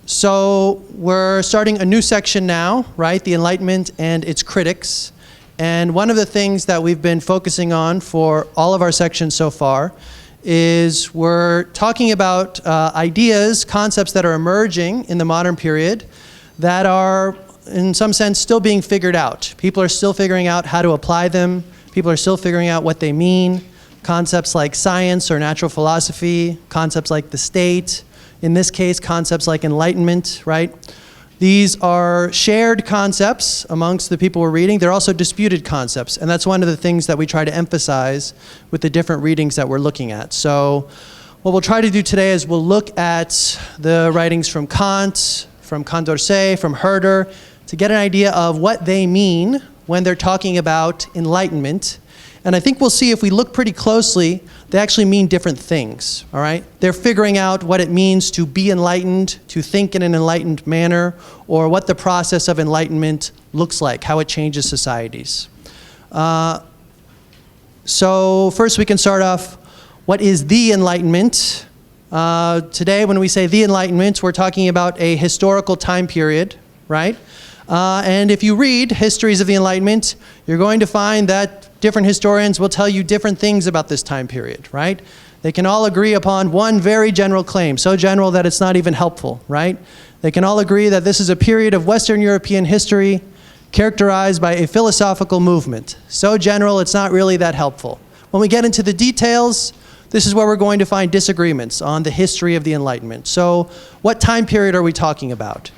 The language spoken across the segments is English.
So we're starting a new section now, right? The Enlightenment and its critics. And one of the things that we've been focusing on for all of our sections so far is we're talking about ideas, concepts that are emerging in the modern period that are, in some sense, still being figured out. People are still figuring out how to apply them. People are still figuring out what they mean. Concepts like science or natural philosophy, concepts like the state, in this case, concepts like enlightenment, right? These are shared concepts amongst the people we're reading. They're also disputed concepts, and that's one of the things that we try to emphasize with the different readings that we're looking at. So what we'll try to do today is we'll look at the writings from Kant, from Condorcet, from Herder, to get an idea of what they mean when they're talking about enlightenment. And I think we'll see if we look pretty closely, they actually mean different things, all right? They're figuring out what it means to be enlightened, to think in an enlightened manner, or what the process of enlightenment looks like, how it changes societies. So first we can start off, what is the Enlightenment? Today when we say the Enlightenment, we're talking about a historical time period, right? And if you read histories of the Enlightenment, you're going to find that different historians will tell you different things about this time period, right? They can all agree upon one very general claim, so general that it's not even helpful, right? They can all agree that this is a period of Western European history characterized by a philosophical movement. So general, it's not really that helpful. When we get into the details, this is where we're going to find disagreements on the history of the Enlightenment. So what time period are we talking about?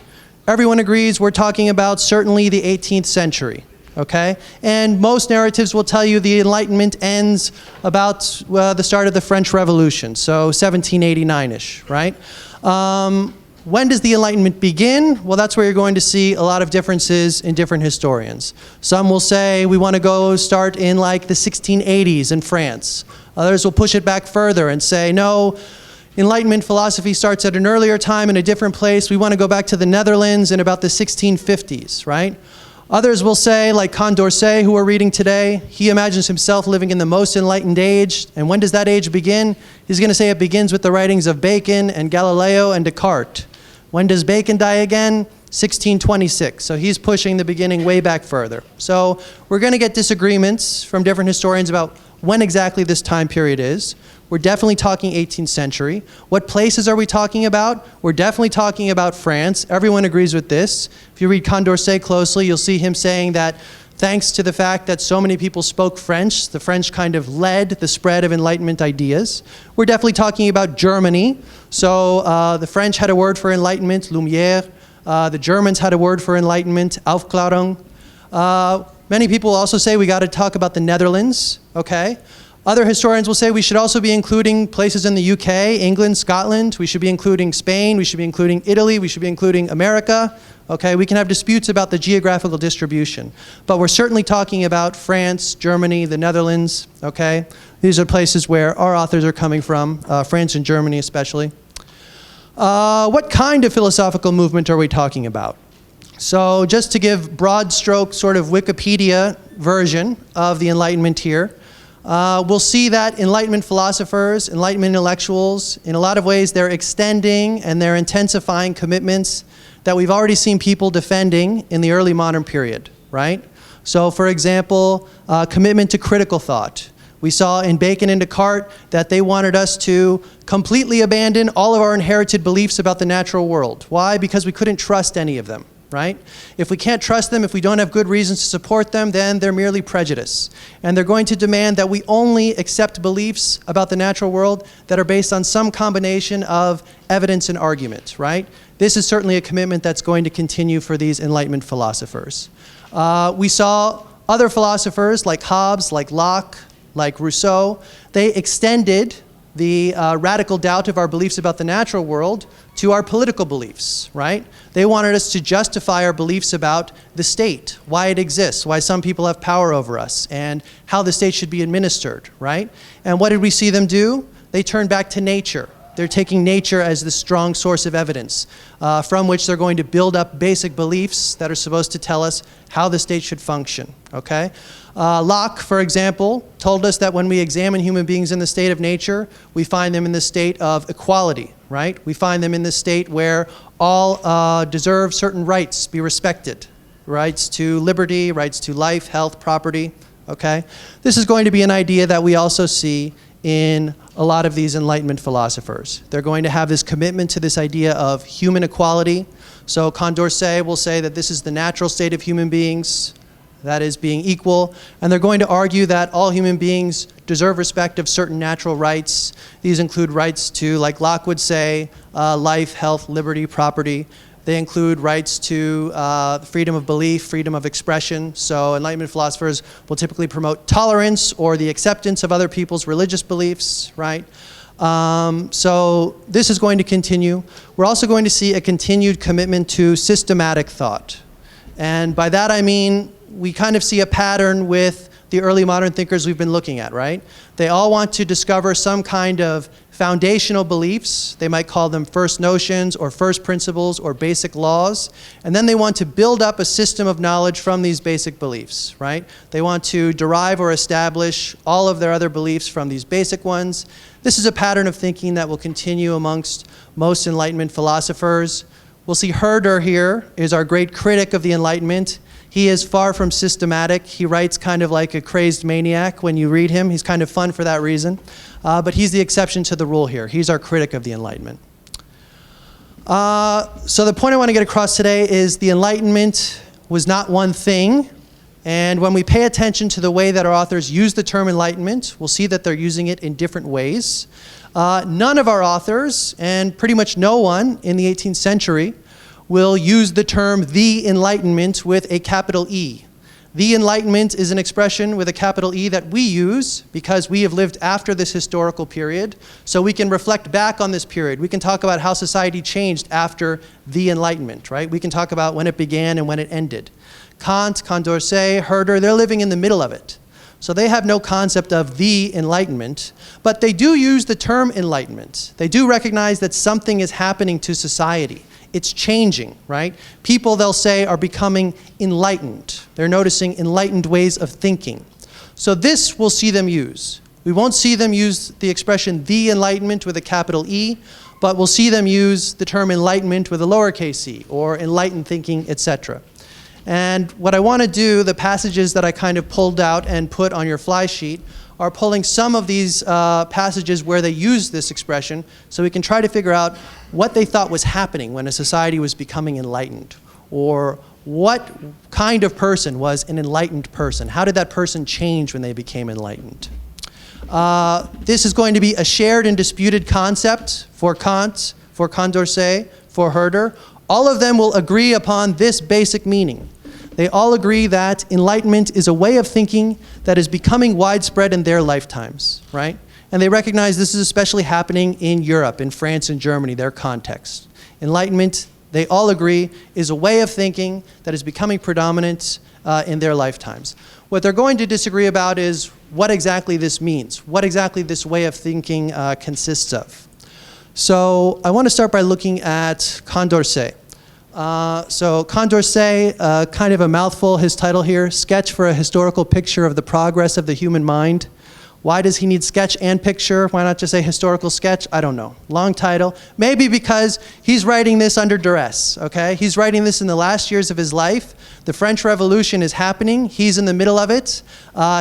Everyone agrees we're talking about certainly the 18th century, okay? And most narratives will tell you the Enlightenment ends about the start of the French Revolution, so 1789-ish, right? When does the Enlightenment begin? Well, that's where you're going to see a lot of differences in different historians. Some will say we want to go start in like the 1680s in France. Others will push it back further and say, no, Enlightenment philosophy starts at an earlier time in a different place. We want to go back to the Netherlands in about the 1650s, right? Others will say, like Condorcet, who we're reading today, he imagines himself living in the most enlightened age. And when does that age begin? He's going to say it begins with the writings of Bacon and Galileo and Descartes. When does Bacon die again? 1626. So he's pushing the beginning way back further. So we're going to get disagreements from different historians about when exactly this time period is. We're definitely talking 18th century. What places are we talking about? We're definitely talking about France. Everyone agrees with this. If you read Condorcet closely, you'll see him saying that thanks to the fact that so many people spoke French, the French kind of led the spread of Enlightenment ideas. We're definitely talking about Germany. So the French had a word for Enlightenment, Lumière. The Germans had a word for Enlightenment, Aufklärung. Many people also say we got to talk about the Netherlands, okay? Other historians will say we should also be including places in the UK, England, Scotland. We should be including Spain. We should be including Italy. We should be including America. Okay, we can have disputes about the geographical distribution. But we're certainly talking about France, Germany, the Netherlands. Okay, these are places where our authors are coming from, France and Germany especially. What kind of philosophical movement are we talking about? So just to give broad stroke sort of Wikipedia version of the Enlightenment here, we'll see that Enlightenment philosophers, Enlightenment intellectuals, in a lot of ways they're extending and they're intensifying commitments that we've already seen people defending in the early modern period, right? So for example, commitment to critical thought. We saw in Bacon and Descartes that they wanted us to completely abandon all of our inherited beliefs about the natural world. Why? Because we couldn't trust any of them. Right? If we can't trust them, if we don't have good reasons to support them, then they're merely prejudice. And they're going to demand that we only accept beliefs about the natural world that are based on some combination of evidence and argument, right? This is certainly a commitment that's going to continue for these Enlightenment philosophers. We saw other philosophers like Hobbes, like Locke, like Rousseau. They extended the radical doubt of our beliefs about the natural world to our political beliefs, right? They wanted us to justify our beliefs about the state, why it exists, why some people have power over us, and how the state should be administered, right? And what did we see them do? They turned back to nature. They're taking nature as the strong source of evidence from which they're going to build up basic beliefs that are supposed to tell us how the state should function, okay? Locke, for example, told us that when we examine human beings in the state of nature, we find them in the state of equality, right? We find them in the state where all deserve certain rights be respected. Rights to liberty, rights to life, health, property, okay? This is going to be an idea that we also see in a lot of these Enlightenment philosophers. They're going to have this commitment to this idea of human equality. So Condorcet will say that this is the natural state of human beings, that is being equal, and they're going to argue that all human beings deserve respect of certain natural rights. These include rights to, like Locke would say, life, health, liberty, property. They include rights to freedom of belief, freedom of expression. So Enlightenment philosophers will typically promote tolerance or the acceptance of other people's religious beliefs, right? So this is going to continue. We're also going to see a continued commitment to systematic thought. And by that I mean, we kind of see a pattern with the early modern thinkers we've been looking at, right? They all want to discover some kind of foundational beliefs. They might call them first notions or first principles or basic laws. And then they want to build up a system of knowledge from these basic beliefs, right? They want to derive or establish all of their other beliefs from these basic ones. This is a pattern of thinking that will continue amongst most Enlightenment philosophers. We'll see Herder here is our great critic of the Enlightenment. He is far from systematic. He writes kind of like a crazed maniac when you read him. He's kind of fun for that reason. But he's the exception to the rule here. He's our critic of the Enlightenment. So the point I want to get across today is the Enlightenment was not one thing. And when we pay attention to the way that our authors use the term Enlightenment, we'll see that they're using it in different ways. None of our authors, and pretty much no one in the 18th century, will use the term the Enlightenment with a capital E. The Enlightenment is an expression with a capital E that we use because we have lived after this historical period, so we can reflect back on this period. We can talk about how society changed after the Enlightenment, right? We can talk about when it began and when it ended. Kant, Condorcet, Herder, they're living in the middle of it. So they have no concept of the Enlightenment, but they do use the term Enlightenment. They do recognize that something is happening to society. It's changing, right? People, they'll say, are becoming enlightened. They're noticing enlightened ways of thinking. So this we'll see them use. We won't see them use the expression the Enlightenment with a capital E, but we'll see them use the term enlightenment with a lowercase e, or enlightened thinking, etc. And what I want to do, the passages that I kind of pulled out and put on your fly sheet, are pulling some of these passages where they use this expression so we can try to figure out what they thought was happening when a society was becoming enlightened, or what kind of person was an enlightened person. How did that person change when they became enlightened? This is going to be a shared and disputed concept for Kant, for Condorcet, for Herder. All of them will agree upon this basic meaning. They all agree that enlightenment is a way of thinking that is becoming widespread in their lifetimes, right? And they recognize this is especially happening in Europe, in France and Germany, their context. Enlightenment, they all agree, is a way of thinking that is becoming predominant in their lifetimes. What they're going to disagree about is what exactly this means, what exactly this way of thinking consists of. So I want to start by looking at Condorcet. So Condorcet, kind of a mouthful, his title here, Sketch for a Historical Picture of the Progress of the Human Mind. Why does he need sketch and picture? Why not just say historical sketch? I don't know. Long title. Maybe because he's writing this under duress, okay? He's writing this in the last years of his life. The French Revolution is happening. He's in the middle of it.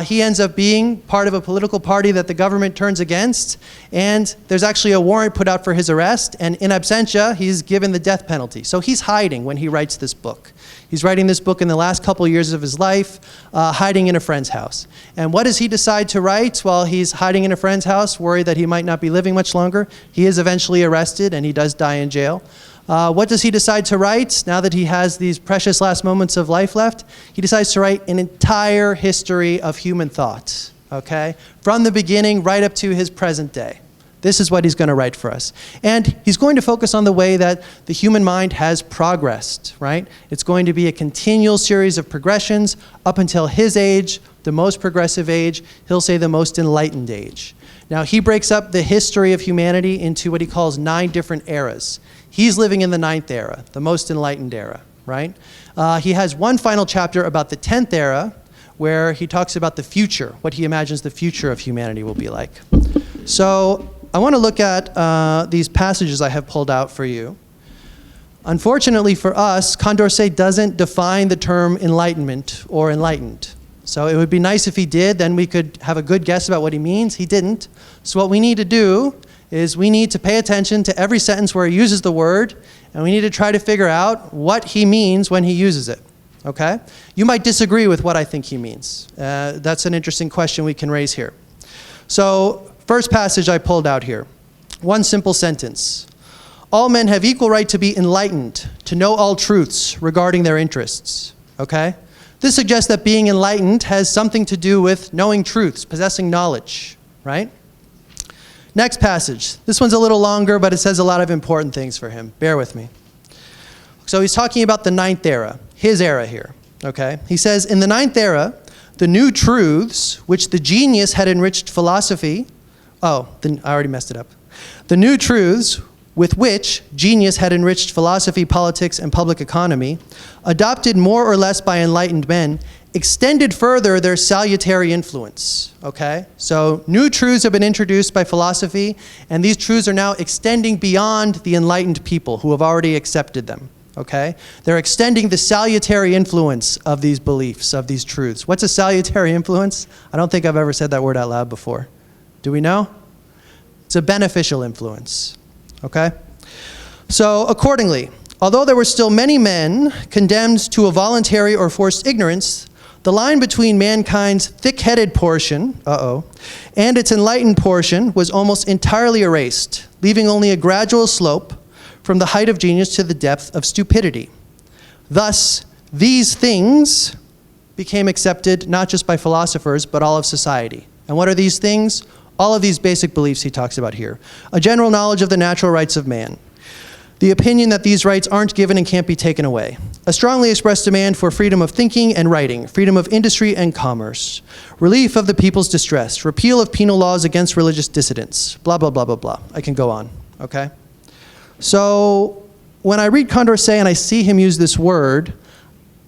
He ends up being part of a political party that the government turns against. And there's actually a warrant put out for his arrest. And in absentia, he's given the death penalty. So he's hiding when he writes this book. He's writing this book in the last couple years of his life, hiding in a friend's house. And what does he decide to write while he's hiding in a friend's house, worried that he might not be living much longer? He is eventually arrested, and he does die in jail. What does he decide to write now that he has these precious last moments of life left? He decides to write an entire history of human thought, okay? From the beginning right up to his present day. This is what he's going to write for us. And he's going to focus on the way that the human mind has progressed, right? It's going to be a continual series of progressions up until his age, the most progressive age. He'll say the most enlightened age. Now, he breaks up the history of humanity into what he calls 9 different eras. He's living in the 9th era, the most enlightened era, right? He has one final chapter about the 10th era, where he talks about the future, what he imagines the future of humanity will be like. So I want to look at these passages I have pulled out for you. Unfortunately for us, Condorcet doesn't define the term enlightenment or enlightened. So it would be nice if he did, then we could have a good guess about what he means. He didn't. So what we need to do is we need to pay attention to every sentence where he uses the word, and we need to try to figure out what he means when he uses it. Okay? You might disagree with what I think he means. That's an interesting question we can raise here. So, first passage I pulled out here. One simple sentence. All men have equal right to be enlightened, to know all truths regarding their interests. Okay? This suggests that being enlightened has something to do with knowing truths, possessing knowledge, right? Next passage. This one's a little longer, but it says a lot of important things for him. Bear with me. So he's talking about the ninth era, his era here, okay? He says, in the ninth era, the new truths which the genius had enriched philosophy, I already messed it up. The new truths with which genius had enriched philosophy, politics, and public economy, adopted more or less by enlightened men, extended further their salutary influence, okay? So new truths have been introduced by philosophy, and these truths are now extending beyond the enlightened people who have already accepted them, okay? They're extending the salutary influence of these beliefs, of these truths. What's a salutary influence? I don't think I've ever said that word out loud before. Do we know? It's a beneficial influence, okay? So accordingly, although there were still many men condemned to a voluntary or forced ignorance, the line between mankind's thick-headed portion, and its enlightened portion was almost entirely erased, leaving only a gradual slope from the height of genius to the depth of stupidity. Thus, these things became accepted not just by philosophers, but all of society. And what are these things? All of these basic beliefs he talks about here. A general knowledge of the natural rights of man. The opinion that these rights aren't given and can't be taken away. A strongly expressed demand for freedom of thinking and writing, freedom of industry and commerce, relief of the people's distress, repeal of penal laws against religious dissidents, blah, blah, blah, blah, blah. I can go on, okay? So when I read Condorcet and I see him use this word,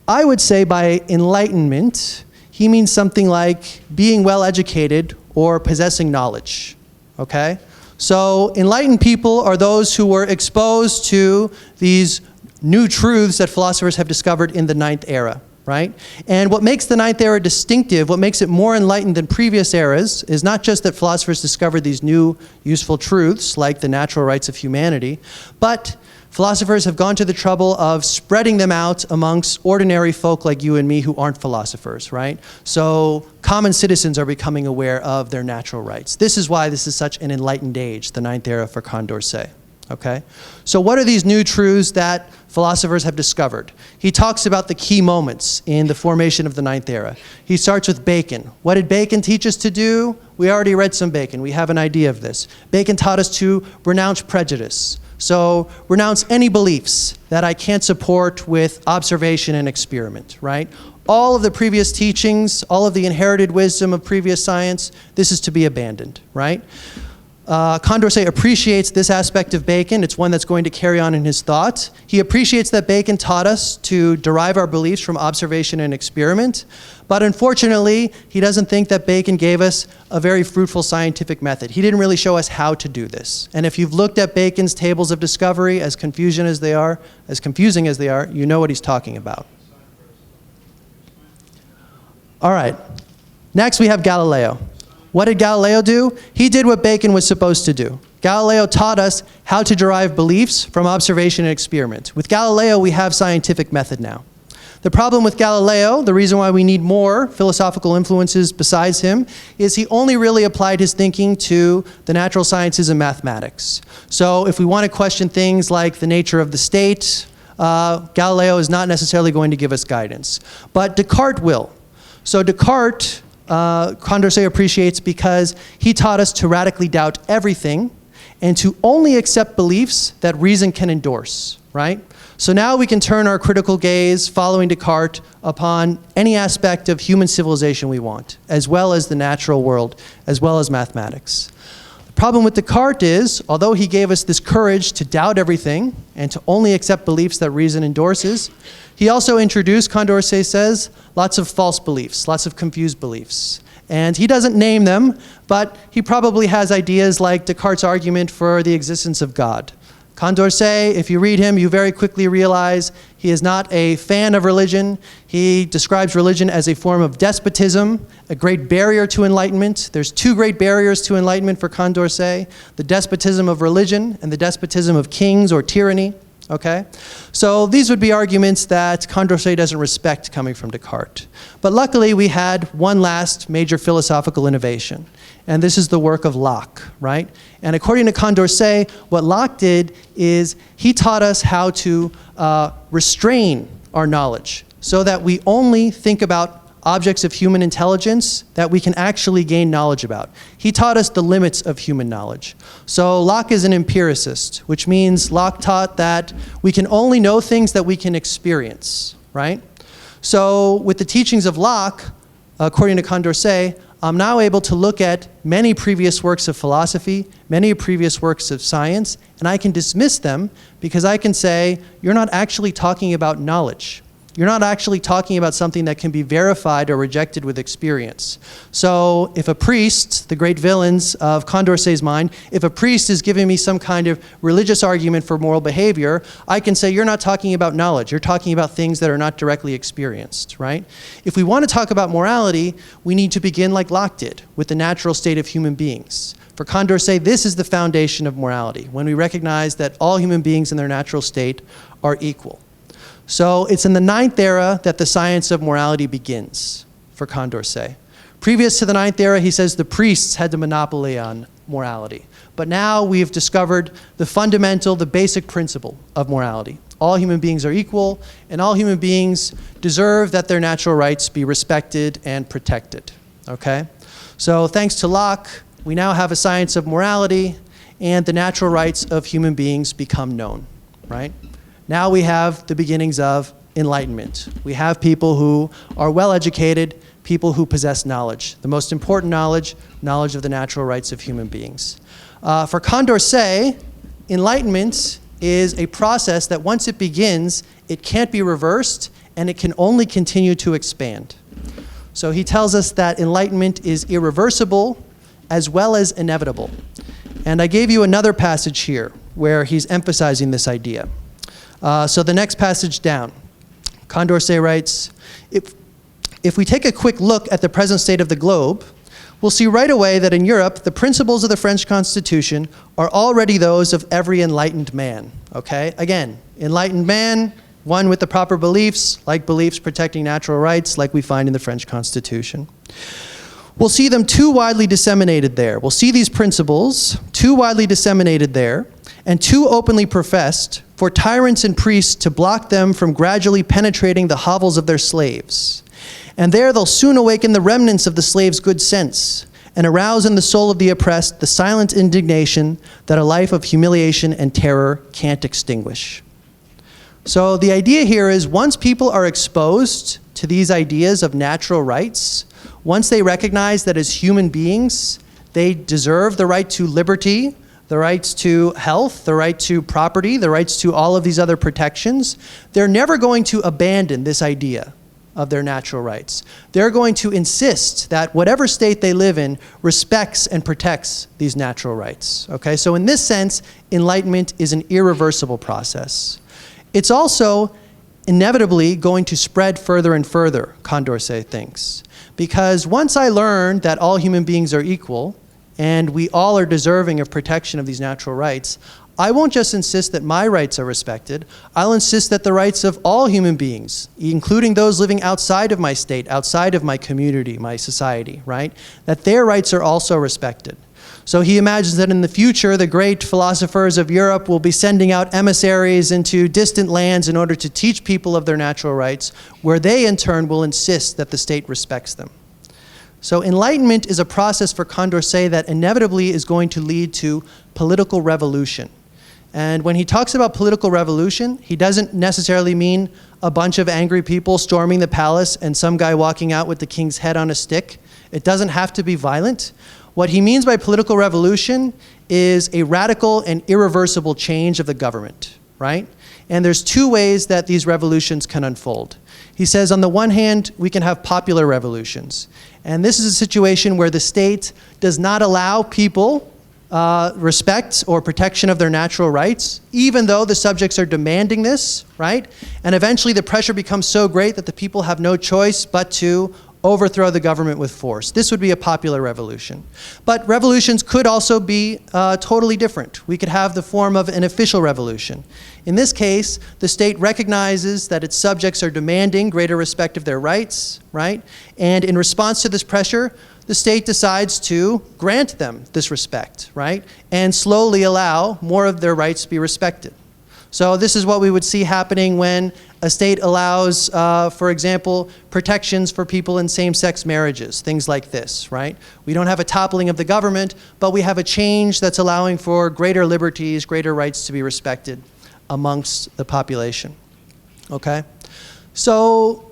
I would say by enlightenment, he means something like being well educated or possessing knowledge, okay? So enlightened people are those who were exposed to these new truths that philosophers have discovered in the ninth era, right? And what makes the ninth era distinctive, what makes it more enlightened than previous eras, is not just that philosophers discovered these new useful truths, like the natural rights of humanity, but philosophers have gone to the trouble of spreading them out amongst ordinary folk like you and me who aren't philosophers, right? So common citizens are becoming aware of their natural rights. This is why this is such an enlightened age, the ninth era for Condorcet, okay? So what are these new truths that philosophers have discovered? He talks about the key moments in the formation of the ninth era. He starts with Bacon. What did Bacon teach us to do? We already read some Bacon. We have an idea of this. Bacon taught us to renounce prejudice. So renounce any beliefs that I can't support with observation and experiment, right? All of the previous teachings, all of the inherited wisdom of previous science, this is to be abandoned, right? Condorcet appreciates this aspect of Bacon. It's one that's going to carry on in his thought. He appreciates that Bacon taught us to derive our beliefs from observation and experiment. But unfortunately, he doesn't think that Bacon gave us a very fruitful scientific method. He didn't really show us how to do this. And if you've looked at Bacon's tables of discovery, as confusing as they are, you know what he's talking about. All right. Next, we have Galileo. What did Galileo do? He did what Bacon was supposed to do. Galileo taught us how to derive beliefs from observation and experiment. With Galileo, we have scientific method now. The problem with Galileo, the reason why we need more philosophical influences besides him, is he only really applied his thinking to the natural sciences and mathematics. So if we want to question things like the nature of the state, Galileo is not necessarily going to give us guidance. But Descartes will. So Descartes, Condorcet appreciates because he taught us to radically doubt everything and to only accept beliefs that reason can endorse, right? So now we can turn our critical gaze, following Descartes, upon any aspect of human civilization we want, as well as the natural world, as well as mathematics. The problem with Descartes is, although he gave us this courage to doubt everything and to only accept beliefs that reason endorses, he also introduced, Condorcet says, lots of false beliefs, lots of confused beliefs. And he doesn't name them, but he probably has ideas like Descartes' argument for the existence of God. Condorcet, if you read him, you very quickly realize he is not a fan of religion. He describes religion as a form of despotism, a great barrier to enlightenment. There's two great barriers to enlightenment for Condorcet: the despotism of religion and the despotism of kings or tyranny. Okay? So these would be arguments that Condorcet doesn't respect coming from Descartes. But luckily, we had one last major philosophical innovation. And this is the work of Locke, right? And according to Condorcet, what Locke did is he taught us how to restrain our knowledge so that we only think about objects of human intelligence that we can actually gain knowledge about. He taught us the limits of human knowledge. So Locke is an empiricist, which means Locke taught that we can only know things that we can experience, right? So with the teachings of Locke, according to Condorcet, I'm now able to look at many previous works of philosophy, many previous works of science, and I can dismiss them because I can say, you're not actually talking about knowledge. You're not actually talking about something that can be verified or rejected with experience. So if a priest, the great villains of Condorcet's mind, if a priest is giving me some kind of religious argument for moral behavior, I can say, you're not talking about knowledge. You're talking about things that are not directly experienced, right? If we want to talk about morality, we need to begin like Locke did, with the natural state of human beings. For Condorcet, this is the foundation of morality, when we recognize that all human beings in their natural state are equal. So it's in the 9th era that the science of morality begins for Condorcet. Previous to the 9th era, he says the priests had the monopoly on morality. But now we've discovered the fundamental, the basic principle of morality. All human beings are equal, and all human beings deserve that their natural rights be respected and protected. Okay? So thanks to Locke, we now have a science of morality, and the natural rights of human beings become known, right? Now we have the beginnings of enlightenment. We have people who are well-educated, people who possess knowledge. The most important knowledge, knowledge of the natural rights of human beings. For Condorcet, enlightenment is a process that once it begins, it can't be reversed, and it can only continue to expand. So he tells us that enlightenment is irreversible as well as inevitable. And I gave you another passage here where he's emphasizing this idea. So the next passage down, Condorcet writes, if we take a quick look at the present state of the globe, we'll see right away that in Europe, the principles of the French Constitution are already those of every enlightened man, okay? Again, enlightened man, one with the proper beliefs, like beliefs protecting natural rights, like we find in the French Constitution. We'll see them too widely disseminated there. We'll see these principles too widely disseminated there and too openly professed for tyrants and priests to block them from gradually penetrating the hovels of their slaves. And there they'll soon awaken the remnants of the slave's good sense and arouse in the soul of the oppressed the silent indignation that a life of humiliation and terror can't extinguish. So the idea here is once people are exposed to these ideas of natural rights, once they recognize that as human beings, they deserve the right to liberty, the rights to health, the right to property, the rights to all of these other protections, they're never going to abandon this idea of their natural rights. They're going to insist that whatever state they live in respects and protects these natural rights. Okay, so in this sense, enlightenment is an irreversible process. It's also inevitably going to spread further and further, Condorcet thinks. Because once I learn that all human beings are equal, and we all are deserving of protection of these natural rights, I won't just insist that my rights are respected, I'll insist that the rights of all human beings, including those living outside of my state, outside of my community, my society, right, that their rights are also respected. So he imagines that in the future, the great philosophers of Europe will be sending out emissaries into distant lands in order to teach people of their natural rights, where they in turn will insist that the state respects them. So enlightenment is a process for Condorcet that inevitably is going to lead to political revolution. And when he talks about political revolution, he doesn't necessarily mean a bunch of angry people storming the palace and some guy walking out with the king's head on a stick. It doesn't have to be violent. What he means by political revolution is a radical and irreversible change of the government, right? And there's two ways that these revolutions can unfold. He says, on the one hand, we can have popular revolutions. And this is a situation where the state does not allow people respect or protection of their natural rights, even though the subjects are demanding this, right? And eventually the pressure becomes so great that the people have no choice but to overthrow the government with force. This would be a popular revolution. But revolutions could also be totally different. We could have the form of an official revolution. In this case, the state recognizes that its subjects are demanding greater respect of their rights, right? And in response to this pressure, the state decides to grant them this respect, right? And slowly allow more of their rights to be respected. So this is what we would see happening when a state allows, for example, protections for people in same-sex marriages, things like this, right? We don't have a toppling of the government, but we have a change that's allowing for greater liberties, greater rights to be respected amongst the population, okay? So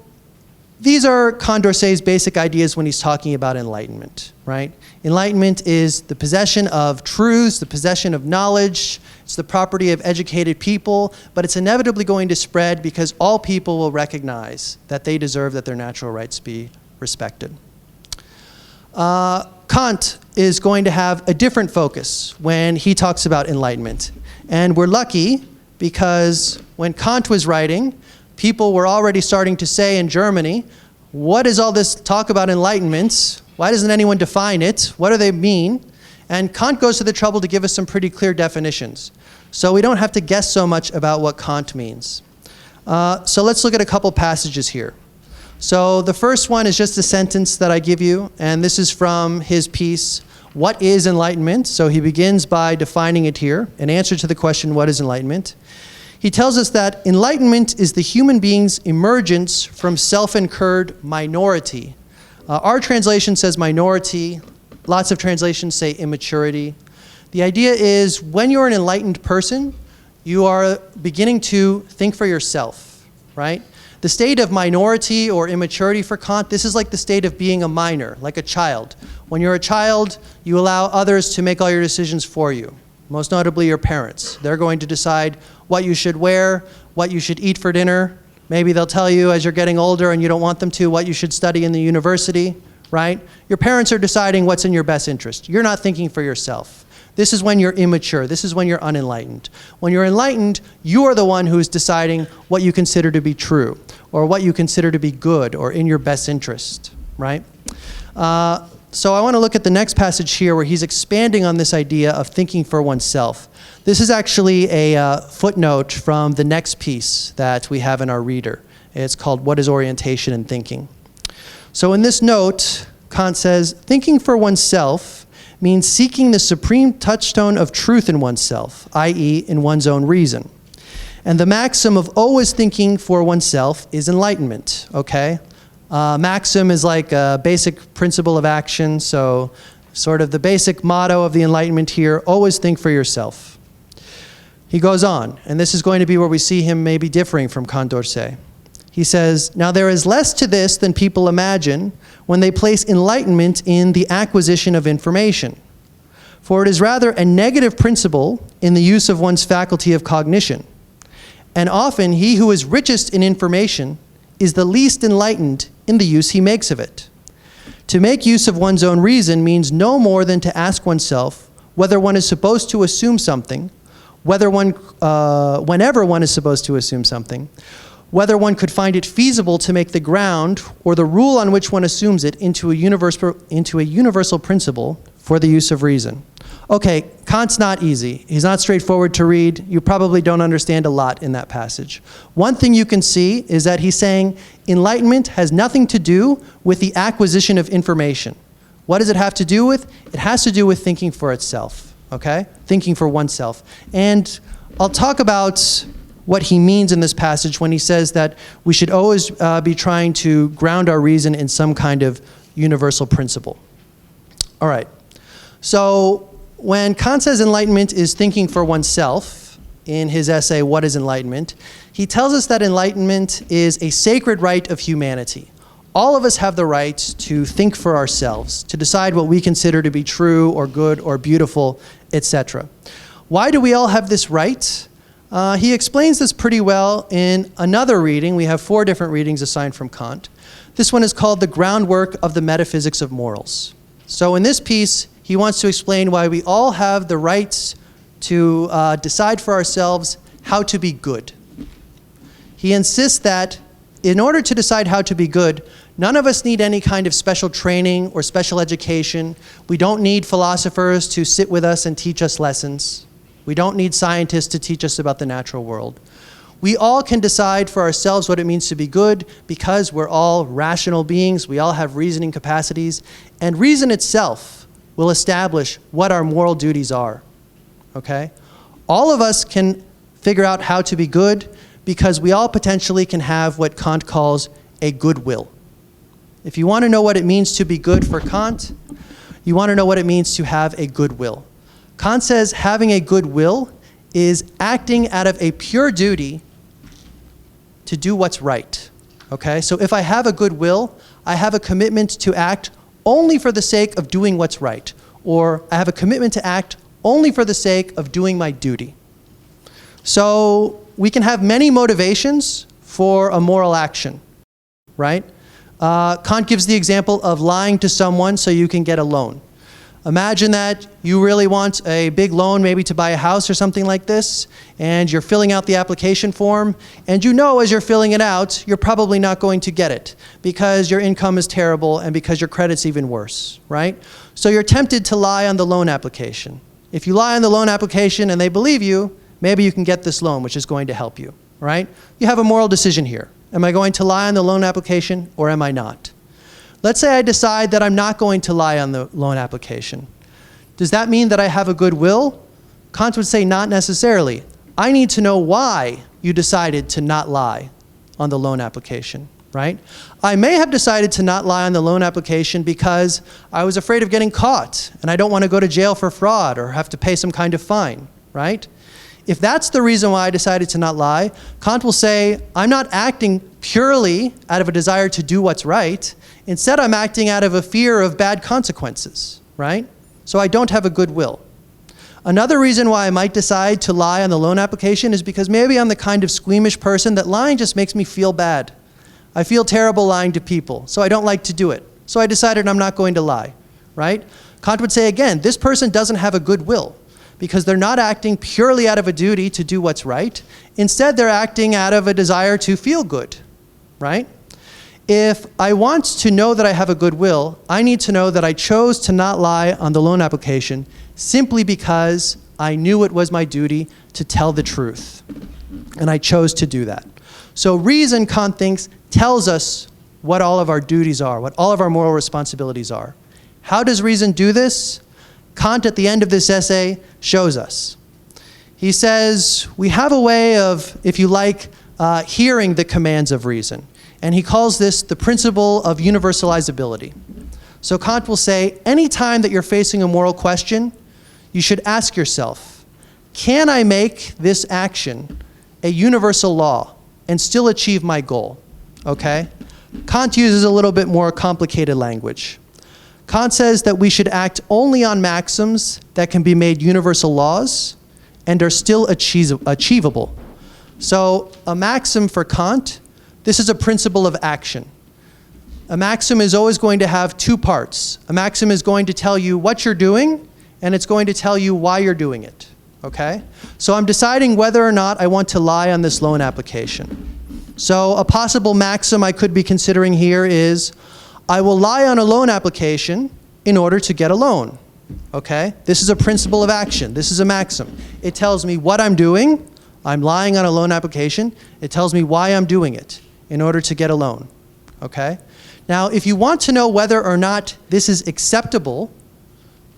these are Condorcet's basic ideas when he's talking about enlightenment, right? Enlightenment is the possession of truths, the possession of knowledge. It's the property of educated people, but it's inevitably going to spread because all people will recognize that they deserve that their natural rights be respected. Kant is going to have a different focus when he talks about enlightenment. And we're lucky because when Kant was writing, people were already starting to say in Germany, what is all this talk about enlightenment? Why doesn't anyone define it? What do they mean? And Kant goes to the trouble to give us some pretty clear definitions. So we don't have to guess so much about what Kant means. So let's look at a couple passages here. So the first one is just a sentence that I give you, and this is from his piece, What is Enlightenment? So he begins by defining it here, an answer to the question, what is enlightenment? He tells us that enlightenment is the human being's emergence from self-incurred minority. Our translation says minority. Lots of translations say immaturity. The idea is when you're an enlightened person, you are beginning to think for yourself, right? The state of minority or immaturity for Kant, this is like the state of being a minor, like a child. When you're a child, you allow others to make all your decisions for you, most notably your parents. They're going to decide what you should wear, what you should eat for dinner. Maybe they'll tell you as you're getting older and you don't want them to, what you should study in the university, right? Your parents are deciding what's in your best interest. You're not thinking for yourself. This is when you're immature. This is when you're unenlightened. When you're enlightened, you are the one who is deciding what you consider to be true or what you consider to be good or in your best interest, right? So I want to look at the next passage here where he's expanding on this idea of thinking for oneself. This is actually a footnote from the next piece that we have in our reader. It's called What is Orientation in Thinking? So in this note, Kant says, thinking for oneself means seeking the supreme touchstone of truth in oneself, i.e. in one's own reason. And the maxim of always thinking for oneself is enlightenment, okay? Maxim is like a basic principle of action, so sort of the basic motto of the Enlightenment here, always think for yourself. He goes on, and this is going to be where we see him maybe differing from Condorcet. He says, now there is less to this than people imagine when they place enlightenment in the acquisition of information. For it is rather a negative principle in the use of one's faculty of cognition. And often he who is richest in information is the least enlightened in the use he makes of it. To make use of one's own reason means no more than to ask oneself whether one is supposed to assume something, whenever one is supposed to assume something, whether one could find it feasible to make the ground or the rule on which one assumes it into a universal principle for the use of reason. Okay, Kant's not easy. He's not straightforward to read. You probably don't understand a lot in that passage. One thing you can see is that he's saying enlightenment has nothing to do with the acquisition of information. What does it have to do with? It has to do with thinking for itself, okay? Thinking for oneself. And I'll talk about what he means in this passage when he says that we should always be trying to ground our reason in some kind of universal principle. All right. So when Kant says enlightenment is thinking for oneself in his essay, What is Enlightenment?, he tells us that enlightenment is a sacred right of humanity. All of us have the right to think for ourselves, to decide what we consider to be true or good or beautiful, etc. Why do we all have this right? He explains this pretty well in another reading. We have 4 different readings assigned from Kant. This one is called The Groundwork of the Metaphysics of Morals. So in this piece, he wants to explain why we all have the rights to decide for ourselves how to be good. He insists that in order to decide how to be good, none of us need any kind of special training or special education. We don't need philosophers to sit with us and teach us lessons. We don't need scientists to teach us about the natural world. We all can decide for ourselves what it means to be good because we're all rational beings. We all have reasoning capacities. And reason itself will establish what our moral duties are. Okay? All of us can figure out how to be good because we all potentially can have what Kant calls a good will. If you want to know what it means to be good for Kant, you want to know what it means to have a good will. Kant says having a good will is acting out of a pure duty to do what's right. Okay? So if I have a good will, I have a commitment to act only for the sake of doing what's right. Or I have a commitment to act only for the sake of doing my duty. So we can have many motivations for a moral action, right? Kant gives the example of lying to someone so you can get a loan. Imagine that you really want a big loan, maybe to buy a house or something like this, and you're filling out the application form, and you know as you're filling it out, you're probably not going to get it because your income is terrible and because your credit's even worse, right? So you're tempted to lie on the loan application. If you lie on the loan application and they believe you, maybe you can get this loan, which is going to help you, right? You have a moral decision here. Am I going to lie on the loan application or am I not? Let's say I decide that I'm not going to lie on the loan application. Does that mean that I have a good will? Kant would say not necessarily. I need to know why you decided to not lie on the loan application, right? I may have decided to not lie on the loan application because I was afraid of getting caught and I don't want to go to jail for fraud or have to pay some kind of fine, right? If that's the reason why I decided to not lie, Kant will say, I'm not acting purely out of a desire to do what's right. Instead, I'm acting out of a fear of bad consequences, right? So I don't have a good will. Another reason why I might decide to lie on the loan application is because maybe I'm the kind of squeamish person that lying just makes me feel bad. I feel terrible lying to people, so I don't like to do it. So I decided I'm not going to lie, right? Kant would say again, this person doesn't have a good will, because they're not acting purely out of a duty to do what's right. Instead, they're acting out of a desire to feel good, right? If I want to know that I have a good will, I need to know that I chose to not lie on the loan application simply because I knew it was my duty to tell the truth. And I chose to do that. So reason, Kant thinks, tells us what all of our duties are, what all of our moral responsibilities are. How does reason do this? Kant, at the end of this essay, shows us. He says, we have a way of, if you like, hearing the commands of reason. And he calls this the principle of universalizability. So Kant will say, any time that you're facing a moral question, you should ask yourself, can I make this action a universal law and still achieve my goal? Okay? Kant uses a little bit more complicated language. Kant says that we should act only on maxims that can be made universal laws and are still achievable. So a maxim for Kant, this is a principle of action. A maxim is always going to have 2 parts. A maxim is going to tell you what you're doing, and it's going to tell you why you're doing it. Okay? So I'm deciding whether or not I want to lie on this loan application. So a possible maxim I could be considering here is, I will lie on a loan application in order to get a loan. Okay? This is a principle of action. This is a maxim. It tells me what I'm doing. I'm lying on a loan application. It tells me why I'm doing it in order to get a loan. Okay? Now, if you want to know whether or not this is acceptable,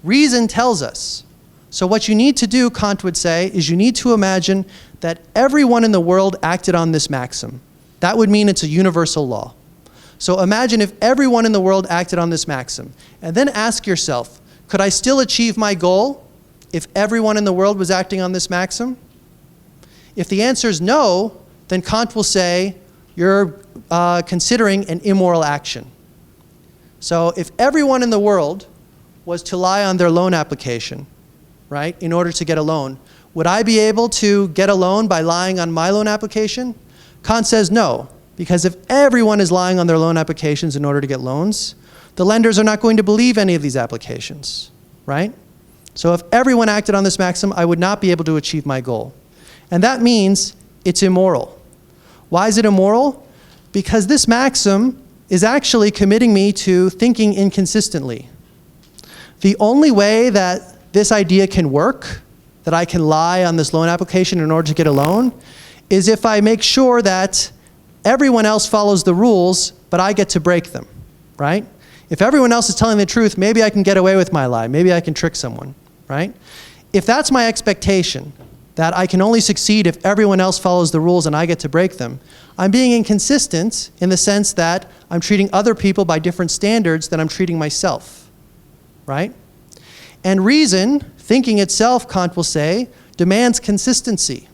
reason tells us. So what you need to do, Kant would say, is you need to imagine that everyone in the world acted on this maxim. That would mean it's a universal law. So imagine if everyone in the world acted on this maxim, and then ask yourself, could I still achieve my goal if everyone in the world was acting on this maxim? If the answer is no, then Kant will say, you're considering an immoral action. So if everyone in the world was to lie on their loan application, right, in order to get a loan, would I be able to get a loan by lying on my loan application? Kant says no, because if everyone is lying on their loan applications in order to get loans, the lenders are not going to believe any of these applications, right? So if everyone acted on this maxim, I would not be able to achieve my goal. And that means it's immoral. Why is it immoral? Because this maxim is actually committing me to thinking inconsistently. The only way that this idea can work, that I can lie on this loan application in order to get a loan, is if I make sure that everyone else follows the rules, but I get to break them, right? If everyone else is telling the truth, maybe I can get away with my lie. Maybe I can trick someone, right? If that's my expectation, that I can only succeed if everyone else follows the rules and I get to break them, I'm being inconsistent in the sense that I'm treating other people by different standards than I'm treating myself, right? And reason, thinking itself, Kant will say, demands consistency.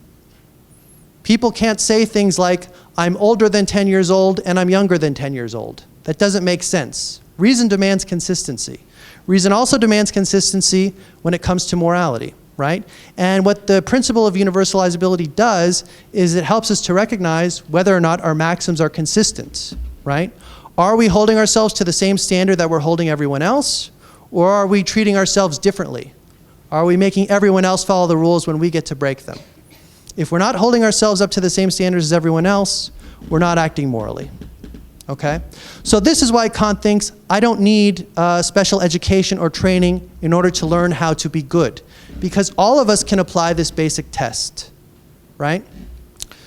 People can't say things like, I'm older than 10 years old and I'm younger than 10 years old. That doesn't make sense. Reason demands consistency. Reason also demands consistency when it comes to morality, right? And what the principle of universalizability does is it helps us to recognize whether or not our maxims are consistent, right? Are we holding ourselves to the same standard that we're holding everyone else? Or are we treating ourselves differently? Are we making everyone else follow the rules when we get to break them? If we're not holding ourselves up to the same standards as everyone else, we're not acting morally. Okay? So this is why Kant thinks I don't need special education or training in order to learn how to be good, because all of us can apply this basic test, right?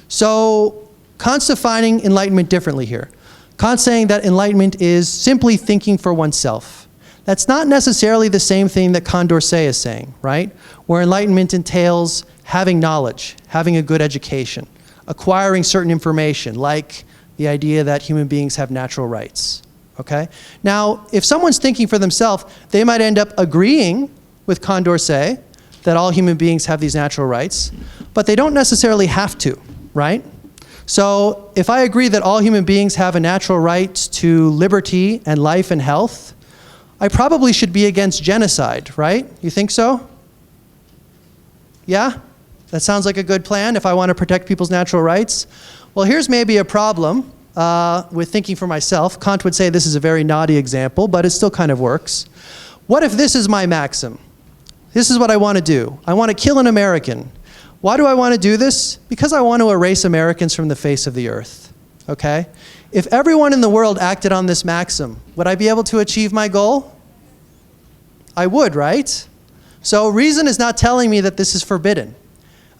So Kant's defining enlightenment differently here. Kant's saying that enlightenment is simply thinking for oneself. That's not necessarily the same thing that Condorcet is saying, right? Where enlightenment entails having knowledge, having a good education, acquiring certain information, like the idea that human beings have natural rights, okay? Now, if someone's thinking for themselves, they might end up agreeing with Condorcet that all human beings have these natural rights, but they don't necessarily have to, right? So if I agree that all human beings have a natural right to liberty and life and health, I probably should be against genocide, right? You think so? Yeah? That sounds like a good plan if I want to protect people's natural rights. Well, here's maybe a problem with thinking for myself. Kant would say this is a very naughty example, but it still kind of works. What if this is my maxim? This is what I want to do. I want to kill an American. Why do I want to do this? Because I want to erase Americans from the face of the earth, okay? If everyone in the world acted on this maxim, would I be able to achieve my goal? I would, right? So reason is not telling me that this is forbidden.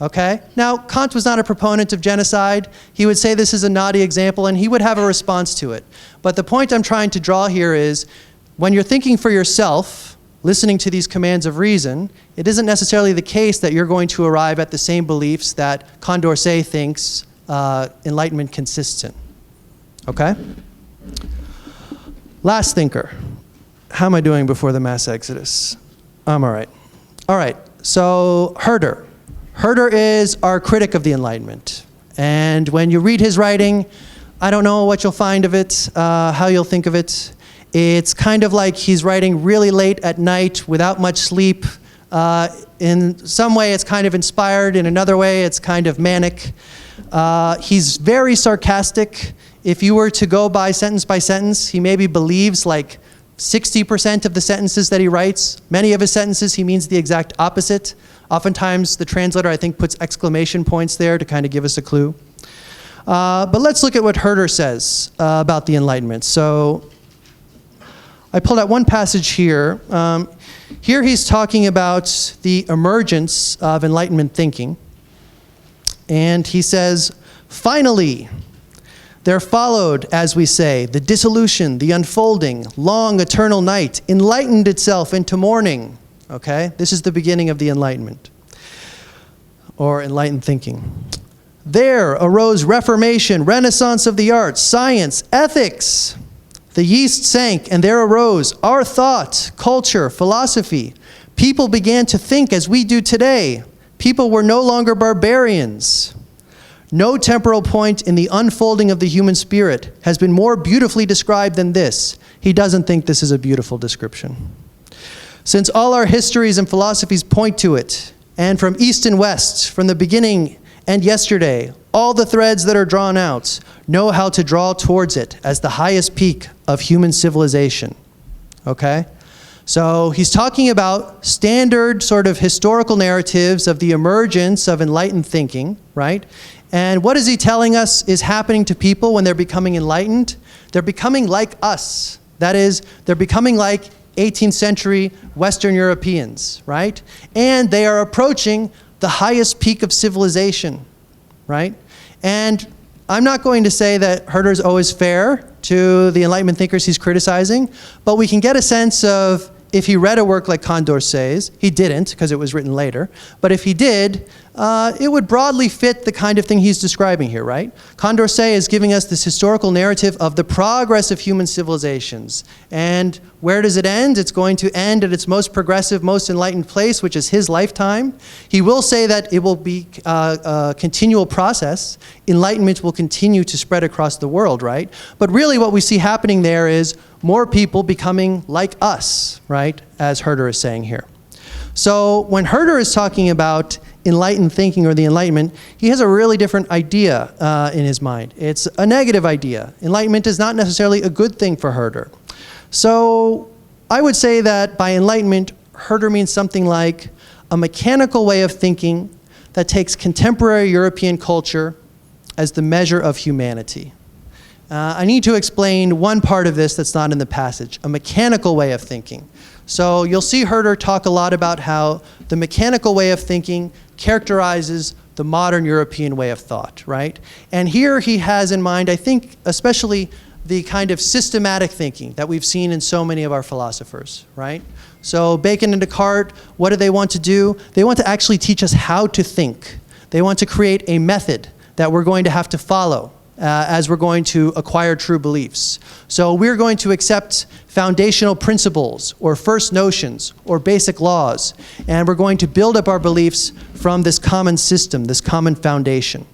Okay? Now, Kant was not a proponent of genocide. He would say this is a naughty example, and he would have a response to it. But the point I'm trying to draw here is, when you're thinking for yourself, listening to these commands of reason, it isn't necessarily the case that you're going to arrive at the same beliefs that Condorcet thinks enlightenment consists in. Okay? Last thinker. How am I doing before the mass exodus? I'm all right. All right, so Herder. Herder is our critic of the Enlightenment. And when you read his writing, I don't know what you'll find of it, how you'll think of it. It's kind of like he's writing really late at night without much sleep. In some way, it's kind of inspired. In another way, it's kind of manic. He's very sarcastic. If you were to go by sentence, he maybe believes like 60% of the sentences that he writes. Many of his sentences, he means the exact opposite. Oftentimes, the translator, I think, puts exclamation points there to kind of give us a clue. But let's look at what Herder says about the Enlightenment. So I pulled out one passage here. Here he's talking about the emergence of Enlightenment thinking. And he says, finally, there followed, as we say, the dissolution, the unfolding, long eternal night, enlightened itself into morning. Okay? This is the beginning of the Enlightenment, or enlightened thinking. There arose Reformation, Renaissance of the arts, science, ethics. The yeast sank, and there arose our thought, culture, philosophy. People began to think as we do today. People were no longer barbarians. No temporal point in the unfolding of the human spirit has been more beautifully described than this. He doesn't think this is a beautiful description. Since all our histories and philosophies point to it, And from east and west, from the beginning and yesterday, all the threads that are drawn out know how to draw towards it as the highest peak of human civilization. Okay? So he's talking about standard sort of historical narratives of the emergence of enlightened thinking, right? And what is he telling us is happening to people when they're becoming enlightened? They're becoming like us. That is, they're becoming like 18th century Western Europeans, right? And they are approaching the highest peak of civilization, right? And I'm not going to say that Herder's always fair to the Enlightenment thinkers he's criticizing, but we can get a sense of, if he read a work like Condorcet's, he didn't because it was written later, but if he did, it would broadly fit the kind of thing he's describing here, right? Condorcet is giving us this historical narrative of the progress of human civilizations. And where does it end? It's going to end at its most progressive, most enlightened place, which is his lifetime. He will say that it will be a continual process. Enlightenment will continue to spread across the world, right? But really what we see happening there is more people becoming like us, right? As Herder is saying here. So when Herder is talking about enlightened thinking or the Enlightenment, he has a really different idea in his mind. It's a negative idea. Enlightenment is not necessarily a good thing for Herder. So I would say that by enlightenment, Herder means something like a mechanical way of thinking that takes contemporary European culture as the measure of humanity. I need to explain one part of this that's not in the passage, a mechanical way of thinking. So you'll see Herder talk a lot about how the mechanical way of thinking characterizes the modern European way of thought, right? And here he has in mind, I think, especially the kind of systematic thinking that we've seen in so many of our philosophers, right? So Bacon and Descartes, what do they want to do? They want to actually teach us how to think. They want to create a method that we're going to have to follow as we're going to acquire true beliefs. So we're going to accept foundational principles or first notions or basic laws, and we're going to build up our beliefs from this common system, this common foundation,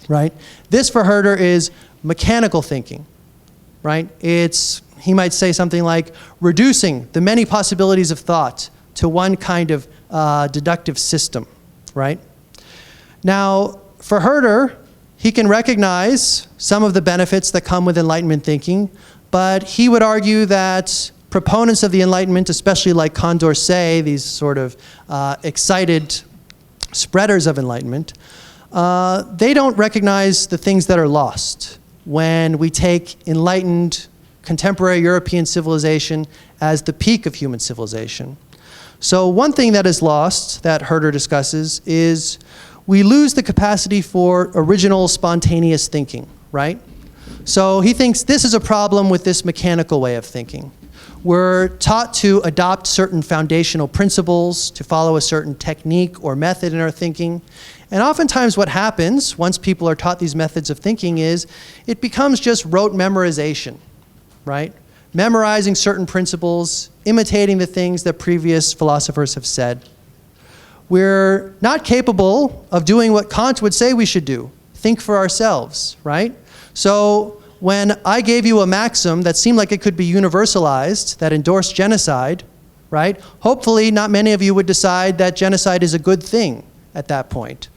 right? This for Herder is mechanical thinking, right? It's, he might say something like reducing the many possibilities of thought to one kind of deductive system, right? Now, for Herder, he can recognize some of the benefits that come with Enlightenment thinking, but he would argue that proponents of the Enlightenment, especially like Condorcet, these sort of excited spreaders of Enlightenment, they don't recognize the things that are lost when we take enlightened contemporary European civilization as the peak of human civilization. So one thing that is lost that Herder discusses is we lose the capacity for original spontaneous thinking, right? So he thinks this is a problem with this mechanical way of thinking. We're taught to adopt certain foundational principles, to follow a certain technique or method in our thinking. And oftentimes what happens once people are taught these methods of thinking is it becomes just rote memorization, right? Memorizing certain principles, imitating the things that previous philosophers have said. We're not capable of doing what Kant would say we should do, think for ourselves, right? So when I gave you a maxim that seemed like it could be universalized, that endorsed genocide, right? Hopefully not many of you would decide that genocide is a good thing at that point.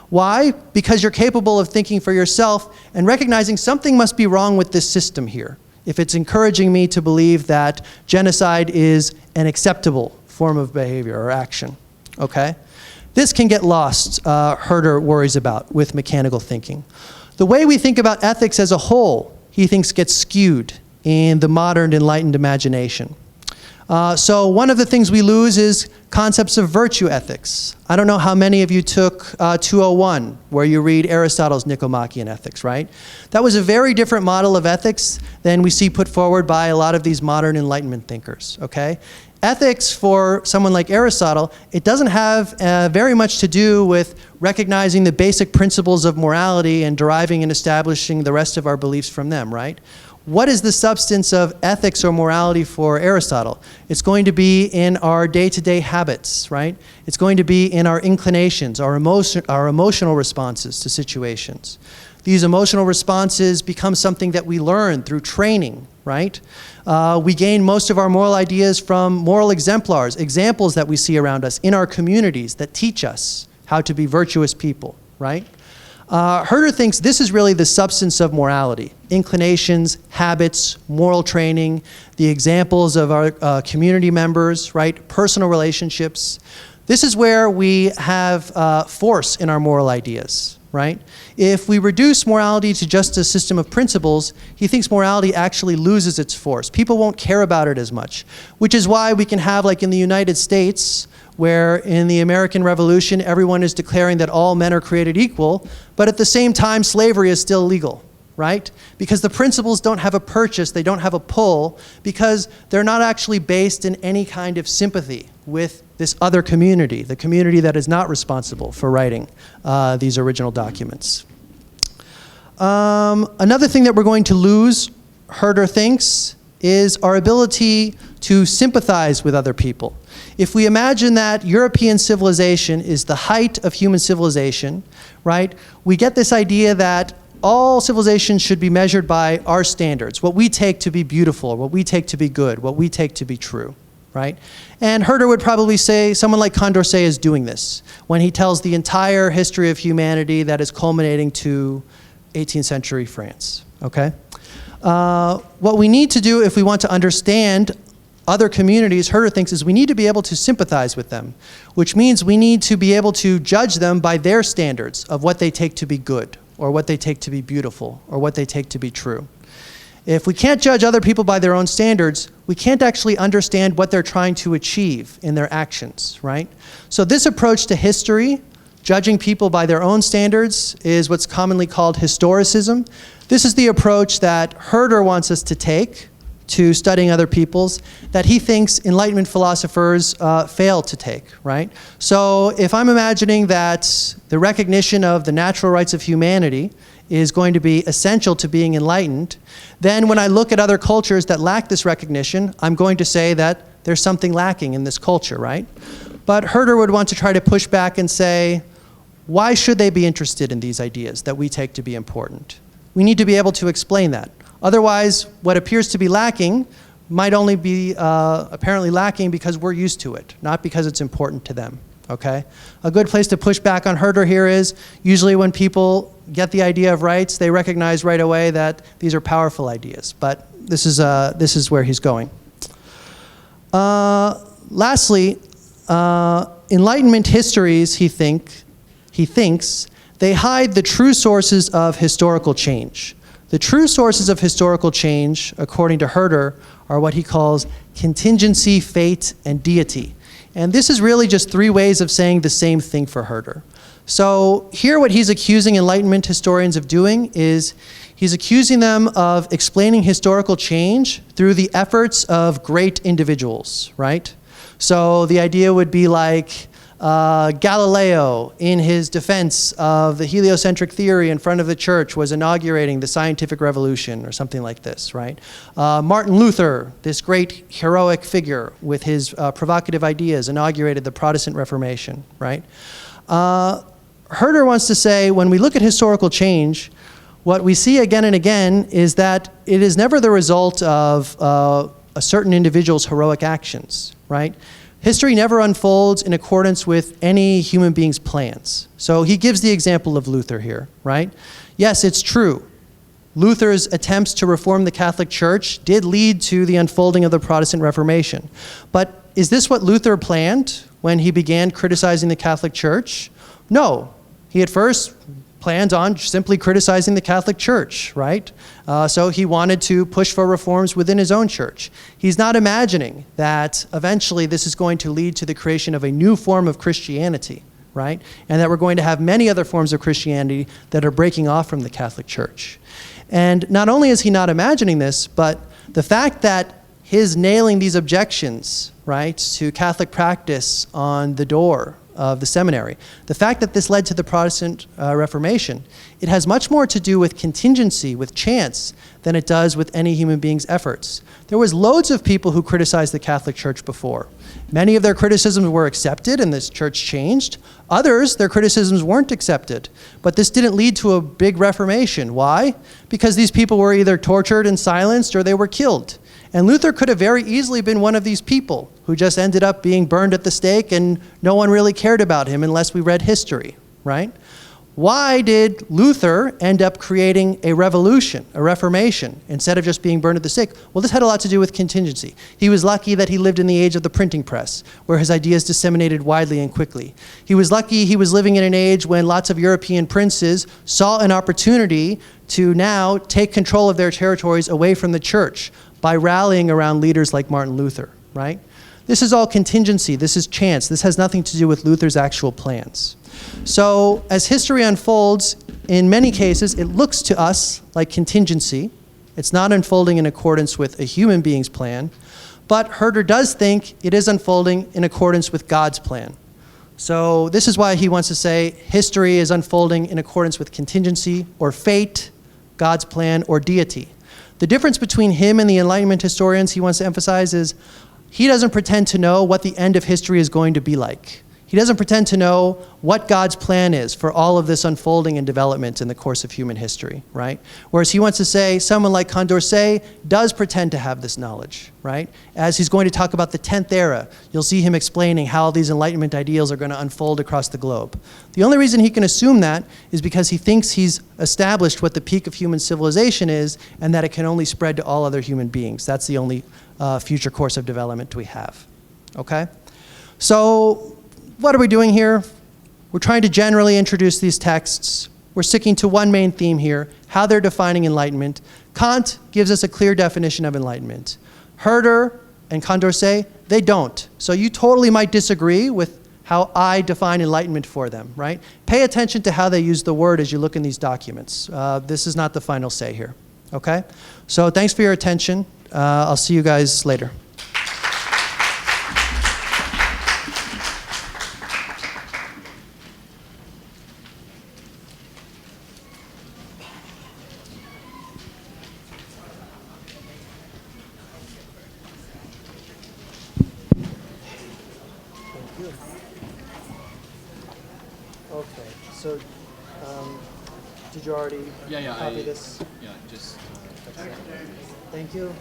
Why? Because you're capable of thinking for yourself and recognizing something must be wrong with this system here if it's encouraging me to believe that genocide is an acceptable form of behavior or action, okay? This can get lost, Herder worries about, with mechanical thinking. The way we think about ethics as a whole, he thinks gets skewed in the modern enlightened imagination. So one of the things we lose is concepts of virtue ethics. I don't know how many of you took 201, where you read Aristotle's Nicomachean Ethics, right? That was a very different model of ethics than we see put forward by a lot of these modern Enlightenment thinkers, okay? Ethics for someone like Aristotle, it doesn't have very much to do with recognizing the basic principles of morality and deriving and establishing the rest of our beliefs from them, right? What is the substance of ethics or morality for Aristotle? It's going to be in our day-to-day habits, right? It's going to be in our inclinations, our emotional responses to situations. These emotional responses become something that we learn through training, right? We gain most of our moral ideas from moral exemplars, examples that we see around us in our communities that teach us how to be virtuous people, right? Herder thinks this is really the substance of morality: inclinations, habits, moral training, the examples of our community members, right? Personal relationships. This is where we have force in our moral ideas, right? If we reduce morality to just a system of principles, he thinks morality actually loses its force. People won't care about it as much, which is why we can have, like in the United States, where in the American Revolution, everyone is declaring that all men are created equal, but at the same time, slavery is still legal, right? Because the principles don't have a purchase, they don't have a pull, because they're not actually based in any kind of sympathy with this other community, the community that is not responsible for writing these original documents. Another thing that we're going to lose, Herder thinks, is our ability to sympathize with other people. If we imagine that European civilization is the height of human civilization, right, we get this idea that all civilizations should be measured by our standards, what we take to be beautiful, what we take to be good, what we take to be true, right? And Herder would probably say someone like Condorcet is doing this when he tells the entire history of humanity that is culminating to 18th century France, okay? What we need to do if we want to understand other communities, Herder thinks, is we need to be able to sympathize with them, which means we need to be able to judge them by their standards of what they take to be good, or what they take to be beautiful, or what they take to be true. If we can't judge other people by their own standards, we can't actually understand what they're trying to achieve in their actions, right? So this approach to history, judging people by their own standards, is what's commonly called historicism. This is the approach that Herder wants us to take to studying other people's, that he thinks Enlightenment philosophers fail to take, right? So if I'm imagining that the recognition of the natural rights of humanity is going to be essential to being enlightened, then when I look at other cultures that lack this recognition, I'm going to say that there's something lacking in this culture, right? But Herder would want to try to push back and say, why should they be interested in these ideas that we take to be important? We need to be able to explain that. Otherwise, what appears to be lacking might only be apparently lacking because we're used to it, not because it's important to them, okay? A good place to push back on Herder here is usually when people get the idea of rights, they recognize right away that these are powerful ideas, but this is where he's going. Lastly, Enlightenment histories, he thinks, they hide the true sources of historical change. The true sources of historical change, according to Herder, are what he calls contingency, fate, and deity. And this is really just three ways of saying the same thing for Herder. So here what he's accusing Enlightenment historians of doing is he's accusing them of explaining historical change through the efforts of great individuals, right? So the idea would be like Galileo, in his defense of the heliocentric theory in front of the church, was inaugurating the scientific revolution, or something like this, right? Martin Luther, this great heroic figure with his provocative ideas, inaugurated the Protestant Reformation, right? Herder wants to say, when we look at historical change, what we see again and again is that it is never the result of a certain individual's heroic actions, right? History never unfolds in accordance with any human being's plans. So he gives the example of Luther here, right? Yes, it's true. Luther's attempts to reform the Catholic Church did lead to the unfolding of the Protestant Reformation. But is this what Luther planned when he began criticizing the Catholic Church? No. He at first planned on simply criticizing the Catholic Church, right? So he wanted to push for reforms within his own church. He's not imagining that eventually this is going to lead to the creation of a new form of Christianity, right? And that we're going to have many other forms of Christianity that are breaking off from the Catholic Church. And not only is he not imagining this, but the fact that his nailing these objections, right, to Catholic practice on the door of the seminary. The fact that this led to the Protestant Reformation, it has much more to do with contingency, with chance, than it does with any human being's efforts. There was loads of people who criticized the Catholic Church before. Many of their criticisms were accepted and this church changed. Others, their criticisms weren't accepted. But this didn't lead to a big reformation. Why? Because these people were either tortured and silenced or they were killed. And Luther could have very easily been one of these people who just ended up being burned at the stake and no one really cared about him unless we read history, right? Why did Luther end up creating a revolution, a reformation, instead of just being burned at the stake? Well, this had a lot to do with contingency. He was lucky that he lived in the age of the printing press, where his ideas disseminated widely and quickly. He was lucky he was living in an age when lots of European princes saw an opportunity to now take control of their territories away from the church by rallying around leaders like Martin Luther, right? This is all contingency. This is chance. This has nothing to do with Luther's actual plans. So as history unfolds, in many cases, it looks to us like contingency. It's not unfolding in accordance with a human being's plan, but Herder does think it is unfolding in accordance with God's plan. So this is why he wants to say history is unfolding in accordance with contingency or fate, God's plan, or deity. The difference between him and the Enlightenment historians he wants to emphasize is he doesn't pretend to know what the end of history is going to be like. He doesn't pretend to know what God's plan is for all of this unfolding and development in the course of human history, right? Whereas he wants to say someone like Condorcet does pretend to have this knowledge, right? As he's going to talk about the 10th era, you'll see him explaining how these Enlightenment ideals are going to unfold across the globe. The only reason he can assume that is because he thinks he's established what the peak of human civilization is and that it can only spread to all other human beings. That's the only future course of development we have, okay? So what are we doing here? We're trying to generally introduce these texts. We're sticking to one main theme here, how they're defining enlightenment. Kant gives us a clear definition of enlightenment. Herder and Condorcet, they don't. So you totally might disagree with how I define enlightenment for them, right? Pay attention to how they use the word as you look in these documents. This is not the final say here, okay? So thanks for your attention. I'll see you guys later. Okay, so did you already copy this? Yeah, just. Thank you.